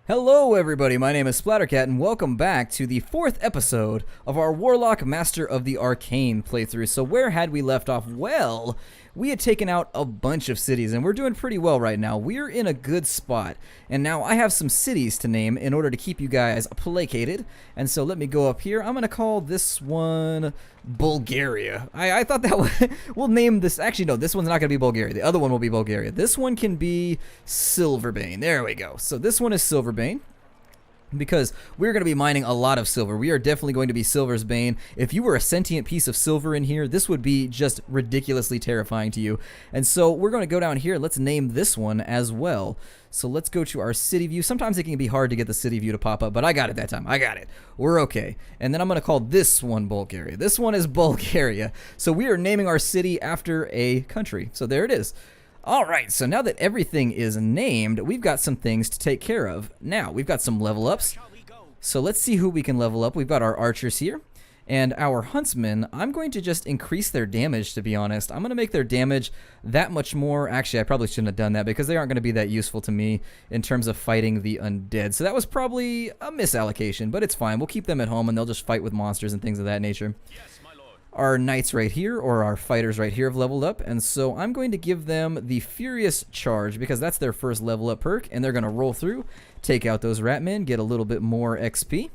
Hello everybody, my name is Splattercat and welcome back to the 4th episode of our Warlock Master of the Arcane playthrough. So where had we left off? Well, we had taken out a bunch of cities and we're doing pretty well right now. We're in a good spot. And now I have some cities to name in order to keep you guys placated. And so let me go up here. I'm going to call this one Bulgaria. I thought that we'll name this. Actually, no, this one's not going to be Bulgaria. The other one will be Bulgaria. This one can be Silverbane. There we go. So this one is Silverbane, because we're going to be mining a lot of silver. We are definitely going to be Silver's Bane. If you were a sentient piece of silver in here, this would be just ridiculously terrifying to you. And so we're going to go down here. Let's name this one as well. So let's go to our city view. Sometimes it can be hard to get the city view to pop up, but I got it that time. I got it. We're okay. And then I'm going to call this one Bulgaria. This one is Bulgaria. So we are naming our city after a country. So there it is. Alright, so now that everything is named, we've got some things to take care of. Now, we've got some level ups. So let's see who we can level up. We've got our archers here. And our huntsmen, I'm going to just increase their damage, to be honest. I'm going to make their damage that much more. Actually, I probably shouldn't have done that because they aren't going to be that useful to me in terms of fighting the undead. So that was probably a misallocation, but it's fine. We'll keep them at home and they'll just fight with monsters and things of that nature. Our knights right here, or our fighters right here, have leveled up, and so I'm going to give them the Furious Charge because that's their first level up perk, and they're going to roll through, take out those ratmen, get a little bit more XP.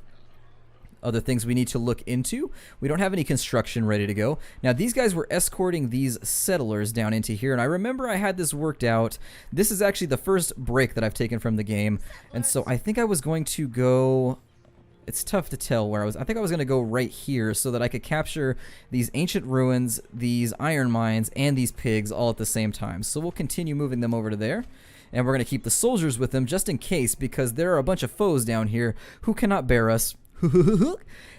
Other things we need to look into. We don't have any construction ready to go. Now, these guys were escorting these settlers down into here, and I remember I had this worked out. This is actually the first break that I've taken from the game, and so I think I was going to go... It's tough to tell where I was. I think I was going to go right here so that I could capture these ancient ruins, these iron mines, and these pigs all at the same time. So we'll continue moving them over to there. And we're going to keep the soldiers with them just in case, because there are a bunch of foes down here who cannot bear us.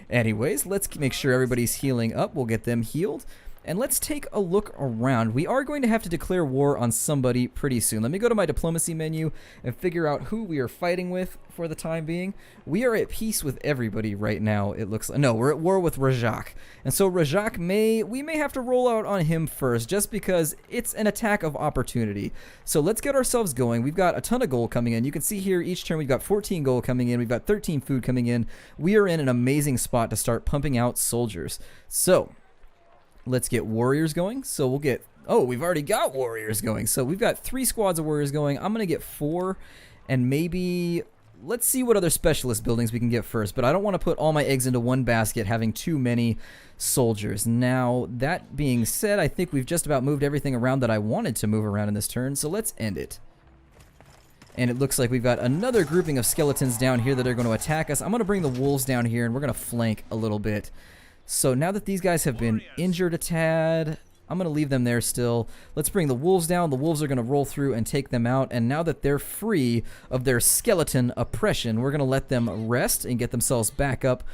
Anyways, let's make sure everybody's healing up. We'll get them healed. And let's take a look around. We are going to have to declare war on somebody pretty soon. Let me go to my diplomacy menu and figure out who we are fighting with for the time being. We are at peace with everybody right now, it looks like. No, we're at war with Rajak. And so Rajak we may have to roll out on him first just because it's an attack of opportunity. So let's get ourselves going. We've got a ton of gold coming in. You can see here each turn we've got 14 gold coming in. We've got 13 food coming in. We are in an amazing spot to start pumping out soldiers. So... let's get warriors going. So we'll get... oh, we've already got warriors going. So we've got 3 squads of warriors going. I'm going to get 4 and maybe... let's see what other specialist buildings we can get first. But I don't want to put all my eggs into one basket having too many soldiers. Now, that being said, I think we've just about moved everything around that I wanted to move around in this turn. So let's end it. And it looks like we've got another grouping of skeletons down here that are going to attack us. I'm going to bring the wolves down here and we're going to flank a little bit. So now that these guys have been injured a tad, I'm going to leave them there still. Let's bring the wolves down. The wolves are going to roll through and take them out. And now that they're free of their skeleton oppression, we're going to let them rest and get themselves back up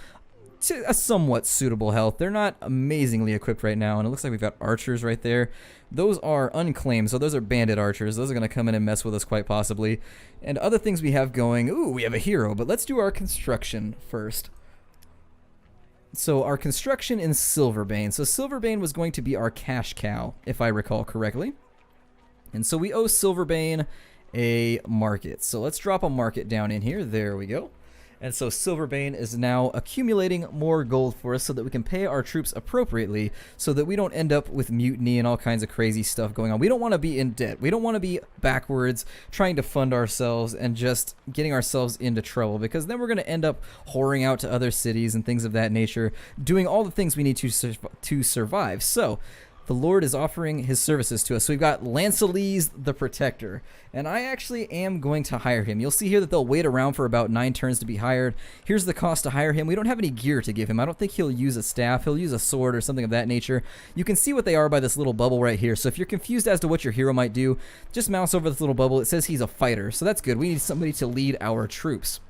to a somewhat suitable health. They're not amazingly equipped right now. And it looks like we've got archers right there. Those are unclaimed, so those are bandit archers. Those are going to come in and mess with us quite possibly. And other things we have going. Ooh, we have a hero. But let's do our construction first. So our construction in Silverbane. So Silverbane was going to be our cash cow, if I recall correctly. And so we owe Silverbane a market. So let's drop a market down in here. There we go. And so Silverbane is now accumulating more gold for us so that we can pay our troops appropriately so that we don't end up with mutiny and all kinds of crazy stuff going on. We don't want to be in debt. We don't want to be backwards trying to fund ourselves and just getting ourselves into trouble, because then we're going to end up whoring out to other cities and things of that nature, doing all the things we need to survive. So the Lord is offering his services to us. So we've got Lancelise the Protector, and I actually am going to hire him. You'll see here that they'll wait around for about 9 turns to be hired. Here's the cost to hire him. We don't have any gear to give him. I don't think he'll use a staff. He'll use a sword or something of that nature. You can see what they are by this little bubble right here. So if you're confused as to what your hero might do, just mouse over this little bubble. It says he's a fighter, so that's good. We need somebody to lead our troops.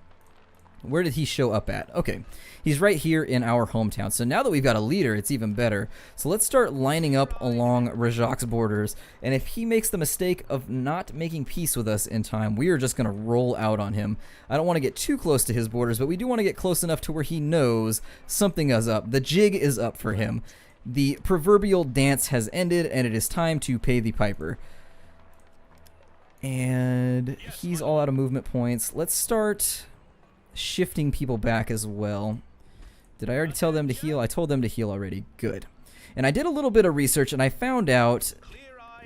Where did he show up at? Okay, he's right here in our hometown. So now that we've got a leader, it's even better. So let's start lining up along Rajak's borders. And if he makes the mistake of not making peace with us in time, we are just going to roll out on him. I don't want to get too close to his borders, but we do want to get close enough to where he knows something is up. The jig is up for him. The proverbial dance has ended, and it is time to pay the piper. And he's all out of movement points. Let's start shifting people back as well. Did I already tell them to heal? I told them to heal already. Good. And I did a little bit of research and I found out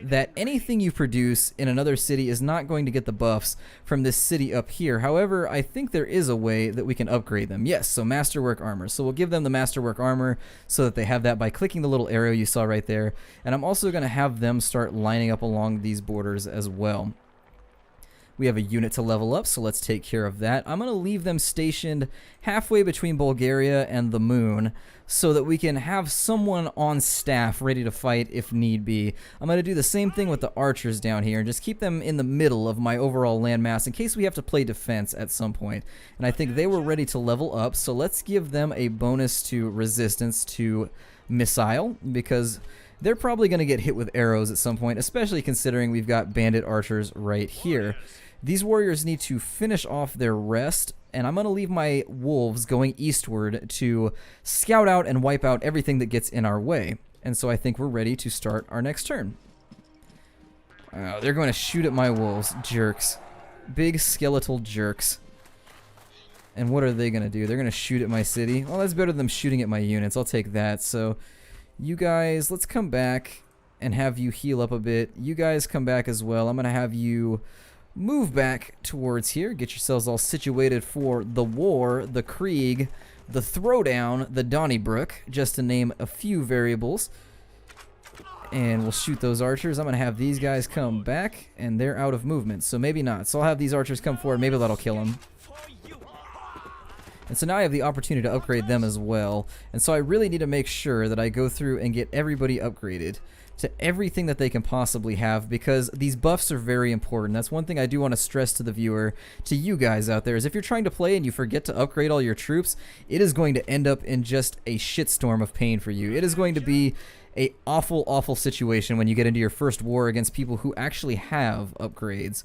that anything you produce in another city is not going to get the buffs from this city up here. However, I think there is a way that we can upgrade them. Yes, so Masterwork Armor. So we'll give them the Masterwork Armor so that they have that by clicking the little arrow you saw right there. And I'm also going to have them start lining up along these borders as well. We have a unit to level up, so let's take care of that. I'm going to leave them stationed halfway between Bulgaria and the moon so that we can have someone on staff ready to fight if need be. I'm going to do the same thing with the archers down here and just keep them in the middle of my overall landmass in case we have to play defense at some point. And I think they were ready to level up, so let's give them a bonus to resistance to missile because they're probably going to get hit with arrows at some point, especially considering we've got bandit archers right here. These warriors need to finish off their rest, and I'm going to leave my wolves going eastward to scout out and wipe out everything that gets in our way. And so I think we're ready to start our next turn. They're going to shoot at my wolves. Jerks. Big skeletal jerks. And what are they going to do? They're going to shoot at my city. Well, that's better than them shooting at my units. I'll take that. So you guys, let's come back and have you heal up a bit. You guys come back as well. I'm going to have you move back towards here. Get yourselves all situated for the war, the Krieg, the Throwdown, the Donnybrook, just to name a few variables. And we'll shoot those archers. I'm going to have these guys come back, and they're out of movement, so maybe not. So I'll have these archers come forward. Maybe that'll kill them. And so now I have the opportunity to upgrade them as well. And so I really need to make sure that I go through and get everybody upgraded to everything that they can possibly have, because these buffs are very important. That's one thing I do want to stress to the viewer, to you guys out there, is if you're trying to play and you forget to upgrade all your troops, it is going to end up in just a shitstorm of pain for you. It is going to be a awful, awful situation when you get into your first war against people who actually have upgrades.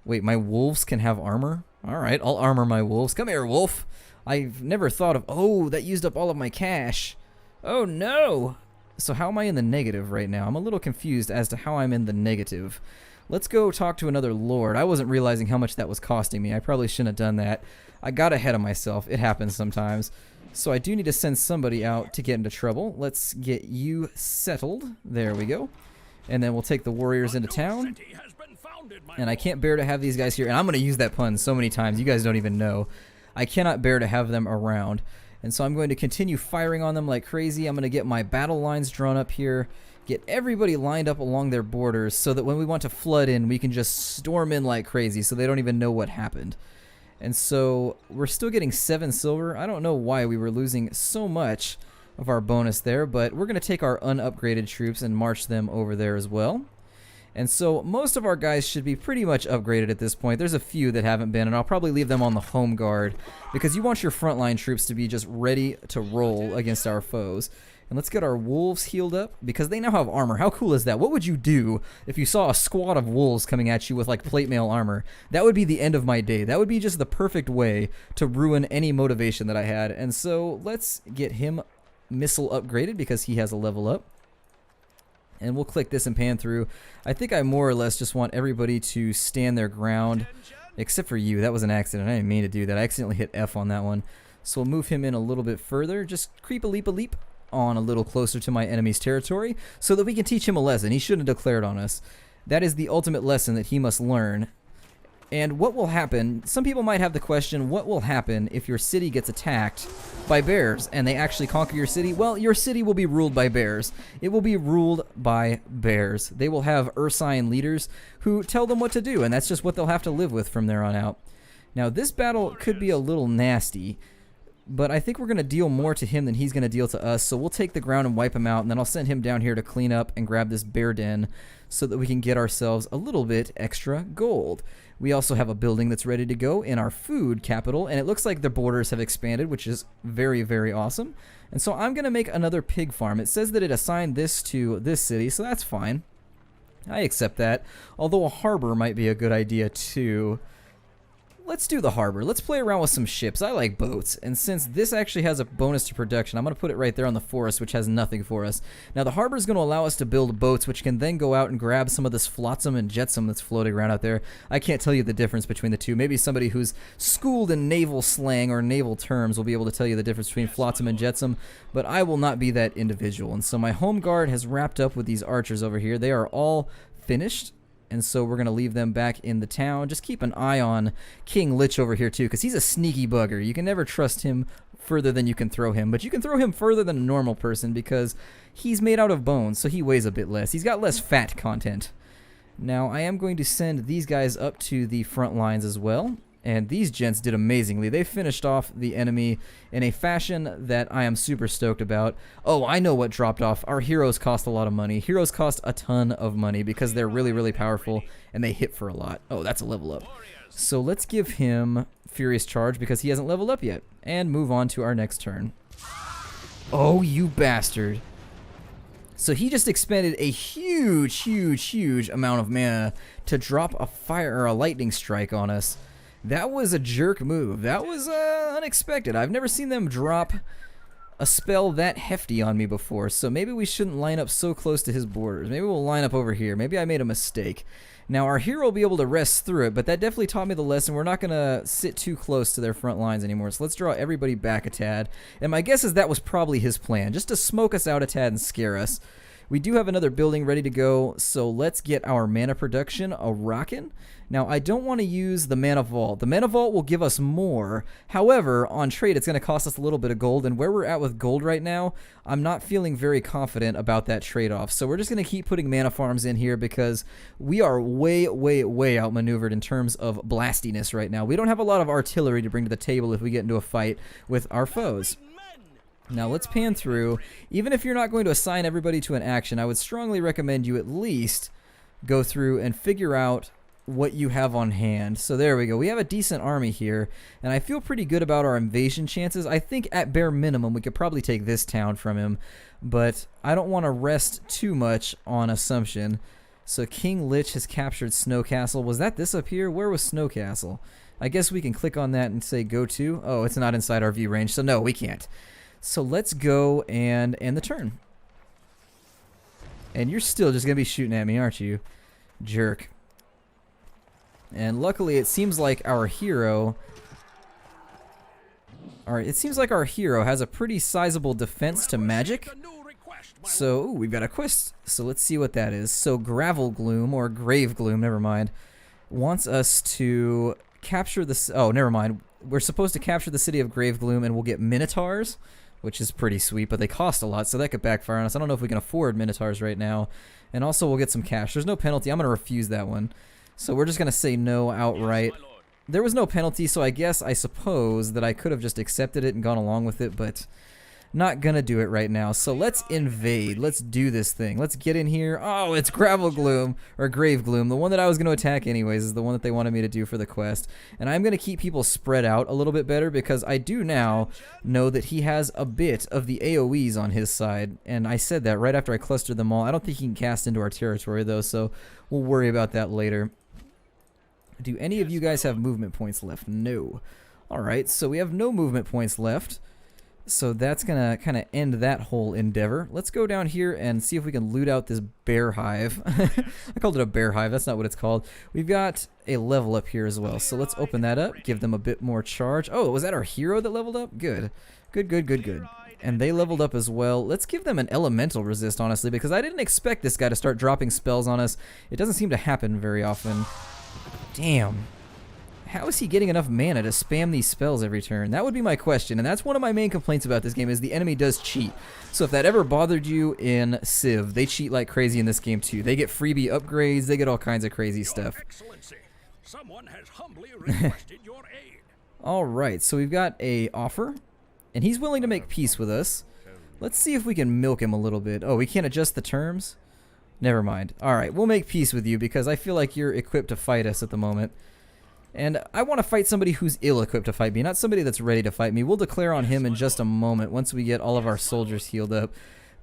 Wait, my wolves can have armor? Alright, I'll armor my wolves. Come here, wolf. I've never thought of... Oh, that used up all of my cash. Oh, no. So how am I in the negative right now? I'm a little confused as to how I'm in the negative. Let's go talk to another lord. I wasn't realizing how much that was costing me. I probably shouldn't have done that. I got ahead of myself. It happens sometimes. So I do need to send somebody out to get into trouble. Let's get you settled. There we go. And then we'll take the warriors into town. And I can't bear to have these guys here. And I'm going to use that pun so many times. You guys don't even know. I cannot bear to have them around. And so I'm going to continue firing on them like crazy. I'm going to get my battle lines drawn up here, get everybody lined up along their borders so that when we want to flood in, we can just storm in like crazy so they don't even know what happened. And so we're still getting 7 silver. I don't know why we were losing so much of our bonus there, but we're going to take our unupgraded troops and march them over there as well. And so most of our guys should be pretty much upgraded at this point. There's a few that haven't been, and I'll probably leave them on the home guard because you want your frontline troops to be just ready to roll against our foes. And let's get our wolves healed up because they now have armor. How cool is that? What would you do if you saw a squad of wolves coming at you with like plate mail armor? That would be the end of my day. That would be just the perfect way to ruin any motivation that I had. And so let's get him missile upgraded because he has a level up. And we'll click this and pan through. I think I more or less just want everybody to stand their ground, except for you. That was an accident. I didn't mean to do that. I accidentally hit F on that one. So we'll move him in a little bit further. Just creep a leap on a little closer to my enemy's territory so that we can teach him a lesson. He shouldn't have declared on us. That is the ultimate lesson that he must learn. And what will happen, some people might have the question, what will happen if your city gets attacked by bears and they actually conquer your city? Well, your city will be ruled by bears. It will be ruled by bears. They will have Ursine leaders who tell them what to do, and that's just what they'll have to live with from there on out. Now, this battle could be a little nasty, but I think we're going to deal more to him than he's going to deal to us, so we'll take the ground and wipe him out, and then I'll send him down here to clean up and grab this bear den so that we can get ourselves a little bit extra gold. We also have a building that's ready to go in our food capital, and it looks like the borders have expanded, which is very, very awesome. And so I'm going to make another pig farm. It says that it assigned this to this city, so that's fine. I accept that, although a harbor might be a good idea too. let's do the harbor. Let's play around with some ships. I like boats. And since this actually has a bonus to production, I'm going to put it right there on the forest, which has nothing for us. Now, the harbor is going to allow us to build boats, which can then go out and grab some of this flotsam and jetsam that's floating around out there. I can't tell you the difference between the two. Maybe somebody who's schooled in naval slang or naval terms will be able to tell you the difference between flotsam and jetsam, but I will not be that individual. And so my home guard has wrapped up with these archers over here. They are all finished. And so we're going to leave them back in the town. Just keep an eye on King Lich over here, too, because he's a sneaky bugger. You can never trust him further than you can throw him. But you can throw him further than a normal person because he's made out of bones, so he weighs a bit less. He's got less fat content. Now, I am going to send these guys up to the front lines as well. And these gents did amazingly. They finished off the enemy in a fashion that I am super stoked about. Oh, I know what dropped off. Our heroes cost a lot of money. Heroes cost a ton of money because they're really, really powerful and they hit for a lot. Oh, that's a level up. So let's give him Furious Charge because he hasn't leveled up yet. And move on to our next turn. Oh, you bastard. So he just expended a huge, huge, huge amount of mana to drop a fire or a lightning strike on us. That was a jerk move. That was unexpected. I've never seen them drop a spell that hefty on me before, so maybe we shouldn't line up so close to his borders. Maybe we'll line up over here. Maybe I made a mistake. Now, our hero will be able to rest through it, but that definitely taught me the lesson. We're not going to sit too close to their front lines anymore, so let's draw everybody back a tad. And my guess is that was probably his plan, just to smoke us out a tad and scare us. We do have another building ready to go, so let's get our mana production a-rockin'. Now, I don't want to use the Mana Vault. The Mana Vault will give us more. However, on trade, it's going to cost us a little bit of gold, and where we're at with gold right now, I'm not feeling very confident about that trade-off. So we're just going to keep putting mana farms in here because we are way, way, way outmaneuvered in terms of blastiness right now. We don't have a lot of artillery to bring to the table if we get into a fight with our foes. Now let's pan through. Even if you're not going to assign everybody to an action, I would strongly recommend you at least go through and figure out what you have on hand. So there we go. We have a decent army here, and I feel pretty good about our invasion chances. I think at bare minimum we could probably take this town from him, but I don't want to rest too much on assumption. So King Lich has captured Snow Castle. Was that this up here? Where was Snow Castle? I guess we can click on that and say go to. Oh, it's not inside our view range, so no, we can't. So let's go and end the turn. And you're still just going to be shooting at me, aren't you? Jerk. And luckily, it seems like our hero... Alright, it seems like our hero has a pretty sizable defense to magic. So, ooh, we've got a quest. So let's see what that is. So Gravel Gloom, or Grave Gloom, never mind, wants us to capture this... Oh, never mind. We're supposed to capture the city of Grave Gloom, and we'll get Minotaurs, which is pretty sweet, but they cost a lot, so that could backfire on us. I don't know if we can afford Minotaurs right now. And also, we'll get some cash. There's no penalty. I'm going to refuse that one. So we're just going to say no outright. There was no penalty, so I suppose that I could have just accepted it and gone along with it, but not going to do it right now. So let's invade. Let's do this thing. Let's get in here. Oh, it's Gravel Gloom, or Grave Gloom. The one that I was going to attack anyways is the one that they wanted me to do for the quest. And I'm going to keep people spread out a little bit better because I do now know that he has a bit of the AoEs on his side. And I said that right after I clustered them all. I don't think he can cast into our territory, though, so we'll worry about that later. Do any of you guys have movement points left? No. Alright, so we have no movement points left. So that's going to kind of end that whole endeavor. Let's go down here and see if we can loot out this bear hive. I called it a bear hive. That's not what it's called. We've got a level up here as well. So let's open that up, give them a bit more charge. Oh, was that our hero that leveled up? Good. Good, good, good, good. And they leveled up as well. Let's give them an elemental resist, honestly, because I didn't expect this guy to start dropping spells on us. It doesn't seem to happen very often. Damn. How is he getting enough mana to spam these spells every turn? That would be my question, and that's one of my main complaints about this game is the enemy does cheat. So if that ever bothered you in Civ, they cheat like crazy in this game too. They get freebie upgrades, they get all kinds of crazy stuff. Someone has humbly requested your aid. Alright, so we've got a offer, and he's willing to make peace with us. Let's see if we can milk him a little bit. Oh, we can't adjust the terms? Never mind. Alright, we'll make peace with you because I feel like you're equipped to fight us at the moment. And I want to fight somebody who's ill-equipped to fight me, not somebody that's ready to fight me. We'll declare on him in just a moment once we get all of our soldiers healed up.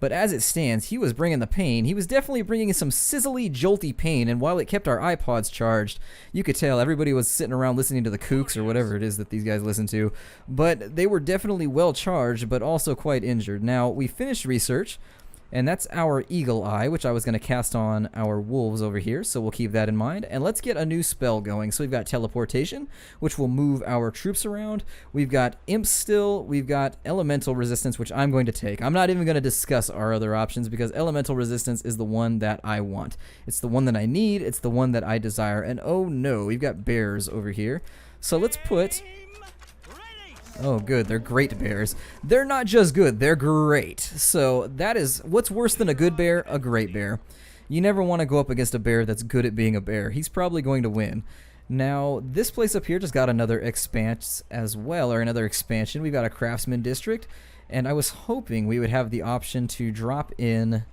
But as it stands, he was bringing the pain. He was definitely bringing some sizzly, jolty pain, and while it kept our iPods charged, you could tell everybody was sitting around listening to the Kooks or whatever it is that these guys listen to. But they were definitely well charged, but also quite injured. Now, we finished research, and that's our Eagle Eye, which I was going to cast on our wolves over here, so we'll keep that in mind. And let's get a new spell going. So we've got Teleportation, which will move our troops around. We've got Imp still. We've got Elemental Resistance, which I'm going to take. I'm not even going to discuss our other options because Elemental Resistance is the one that I want. It's the one that I need. It's the one that I desire. And oh no, we've got bears over here. So let's put... Oh, good. They're great bears. They're not just good. They're great. So that is... What's worse than a good bear? A great bear. You never want to go up against a bear that's good at being a bear. He's probably going to win. Now, this place up here just got another expanse as well, or another expansion. We've got a Craftsman District, and I was hoping we would have the option to drop in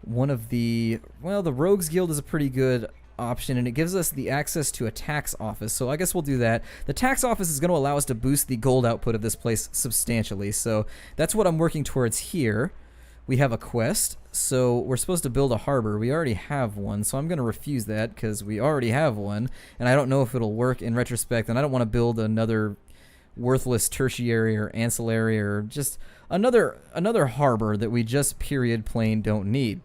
one of the... Well, the Rogues Guild is a pretty good option, and it gives us the access to a tax office, so I guess we'll do that. The tax office is going to allow us to boost the gold output of this place substantially, so that's what I'm working towards here. We have a quest, so we're supposed to build a harbor. We already have one, so I'm going to refuse that because we already have one, and I don't know if it'll work in retrospect, and I don't want to build another worthless tertiary or ancillary or just another harbor that we just period plain don't need.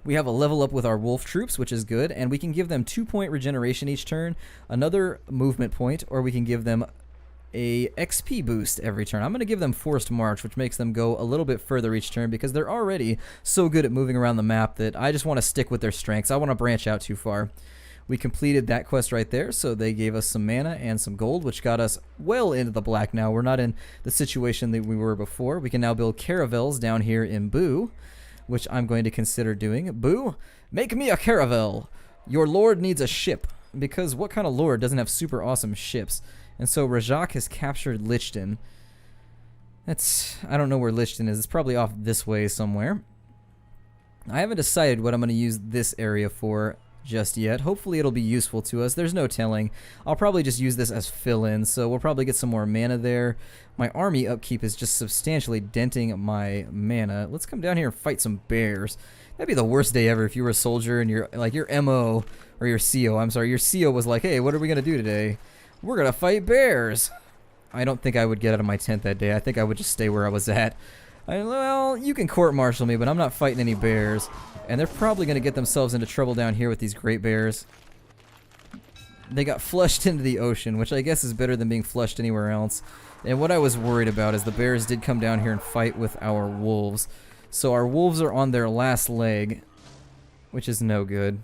We have a level up with our wolf troops, which is good, and we can give them 2-point regeneration each turn, another movement point, or we can give them a XP boost every turn. I'm going to give them Forced March, which makes them go a little bit further each turn because they're already so good at moving around the map that I just want to stick with their strengths. I want to branch out too far. We completed that quest right there, so they gave us some mana and some gold, which got us well into the black now. We're not in the situation that we were before. We can now build caravels down here in Boo, which I'm going to consider doing. Boo, make me a caravel. Your lord needs a ship, because what kind of lord doesn't have super awesome ships? And so Rajak has captured Lichton. I don't know where Lichton is. It's probably off this way somewhere. I haven't decided what I'm going to use this area for just yet. Hopefully it'll be useful to us. There's no telling. I'll probably just use this as fill-in, so we'll probably get some more mana there. My army upkeep is just substantially denting my mana. Let's come down here and fight some bears. That'd be the worst day ever if you were a soldier and your MO, or your CO, I'm sorry, your CO was like, hey, what are we going to do today? We're going to fight bears. I don't think I would get out of my tent that day. I think I would just stay where I was at. Well, you can court-martial me, but I'm not fighting any bears. And they're probably going to get themselves into trouble down here with these great bears. They got flushed into the ocean, which I guess is better than being flushed anywhere else. And what I was worried about is the bears did come down here and fight with our wolves. So our wolves are on their last leg, which is no good.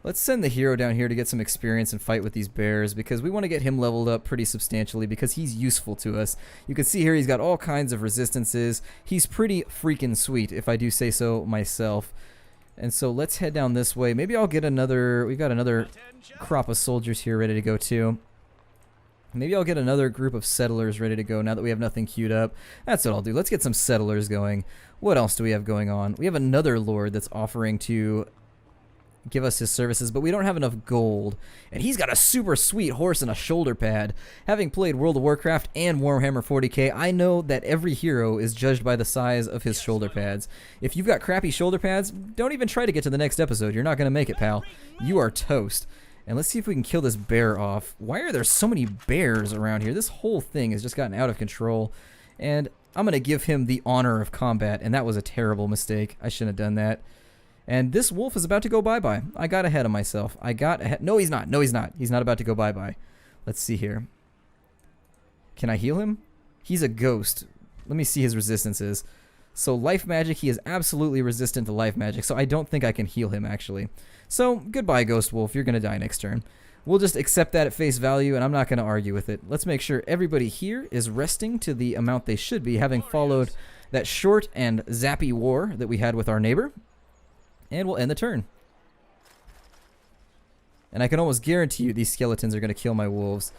Let's send the hero down here to get some experience and fight with these bears because we want to get him leveled up pretty substantially because he's useful to us. You can see here he's got all kinds of resistances. He's pretty freaking sweet, if I do say so myself. And so let's head down this way. Maybe I'll get another... We've got another crop of soldiers here ready to go too. Maybe I'll get another group of settlers ready to go now that we have nothing queued up. That's what I'll do. Let's get some settlers going. What else do we have going on? We have another lord that's offering to give us his services, but we don't have enough gold. And he's got a super sweet horse and a shoulder pad. Having played World of Warcraft and Warhammer 40k, I know that every hero is judged by the size of his shoulder pads. If you've got crappy shoulder pads, don't even try to get to the next episode. You're not going to make it, pal. You are toast. And let's see if we can kill this bear off. Why are there so many bears around here? This whole thing has just gotten out of control. And I'm going to give him the honor of combat, and that was a terrible mistake. I shouldn't have done that. And this wolf is about to go bye-bye. I got ahead of myself. No, he's not. No, he's not. He's not about to go bye-bye. Let's see here. Can I heal him? He's a ghost. Let me see his resistances. So life magic, he is absolutely resistant to life magic, so I don't think I can heal him, actually. So, goodbye, Ghost Wolf. You're going to die next turn. We'll just accept that at face value, and I'm not going to argue with it. Let's make sure everybody here is resting to the amount they should be, having followed that short and zappy war that we had with our neighbor. And we'll end the turn. And I can almost guarantee you these skeletons are going to kill my wolves.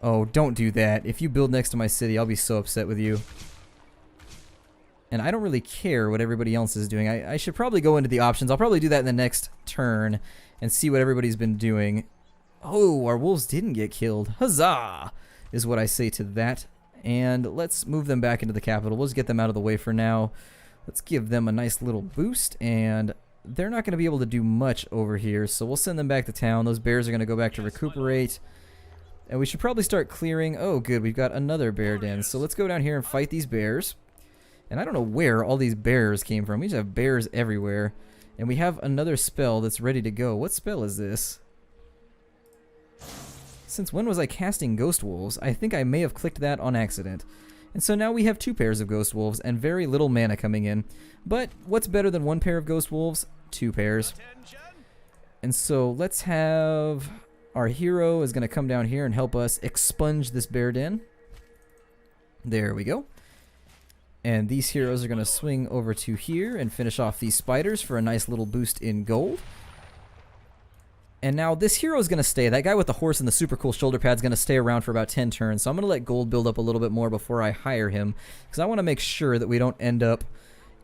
Oh, don't do that. If you build next to my city, I'll be so upset with you. And I don't really care what everybody else is doing. I should probably go into the options. I'll probably do that in the next turn and see what everybody's been doing. Oh, our wolves didn't get killed. Huzzah! Is what I say to that. And let's move them back into the capital. We'll just get them out of the way for now. Let's give them a nice little boost, and they're not going to be able to do much over here, so we'll send them back to town. Those bears are going to go back to recuperate. And we should probably start clearing. Oh, good, we've got another bear den. So let's go down here and fight these bears. And I don't know where all these bears came from. We just have bears everywhere. And we have another spell that's ready to go. What spell is this? Since when was I casting Ghost Wolves? I think I may have clicked that on accident. And so now we have 2 pairs of Ghost Wolves and very little mana coming in. But what's better than 1 pair of Ghost Wolves? 2 pairs. And so let's have... Our hero is going to come down here and help us expunge this bear den. There we go. And these heroes are going to swing over to here and finish off these spiders for a nice little boost in gold. And now this hero is going to stay. That guy with the horse and the super cool shoulder pad is going to stay around for about 10 turns. So I'm going to let gold build up a little bit more before I hire him, because I want to make sure that we don't end up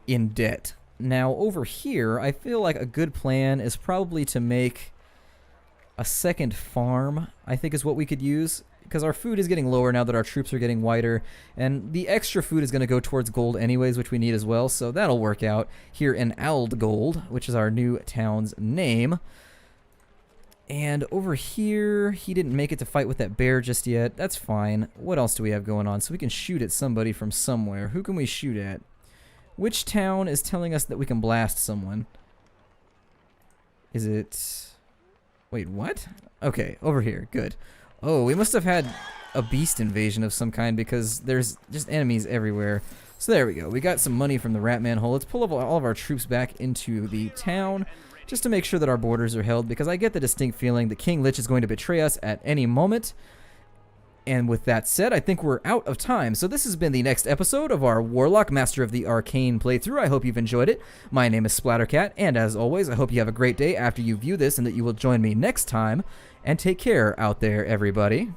in debt. Now over here, I feel like a good plan is probably to make a second farm, I think, is what we could use, because our food is getting lower now that our troops are getting wider, and the extra food is going to go towards gold anyways, which we need as well, so that'll work out here in Aldgold, which is our new town's name. And over here, he didn't make it to fight with that bear just yet. That's fine. What else do we have going on? So we can shoot at somebody from somewhere. Who can we shoot at? Which town is telling us that we can blast someone? Is it... Wait, what? Okay, over here. Good. Oh, we must have had a beast invasion of some kind, because there's just enemies everywhere. So there we go. We got some money from the Ratman hole. Let's pull all of our troops back into the town just to make sure that our borders are held, because I get the distinct feeling that King Lich is going to betray us at any moment. And with that said, I think we're out of time. So this has been the next episode of our Warlock Master of the Arcane playthrough. I hope you've enjoyed it. My name is Splattercat, and as always, I hope you have a great day after you view this, and that you will join me next time. And take care out there, everybody.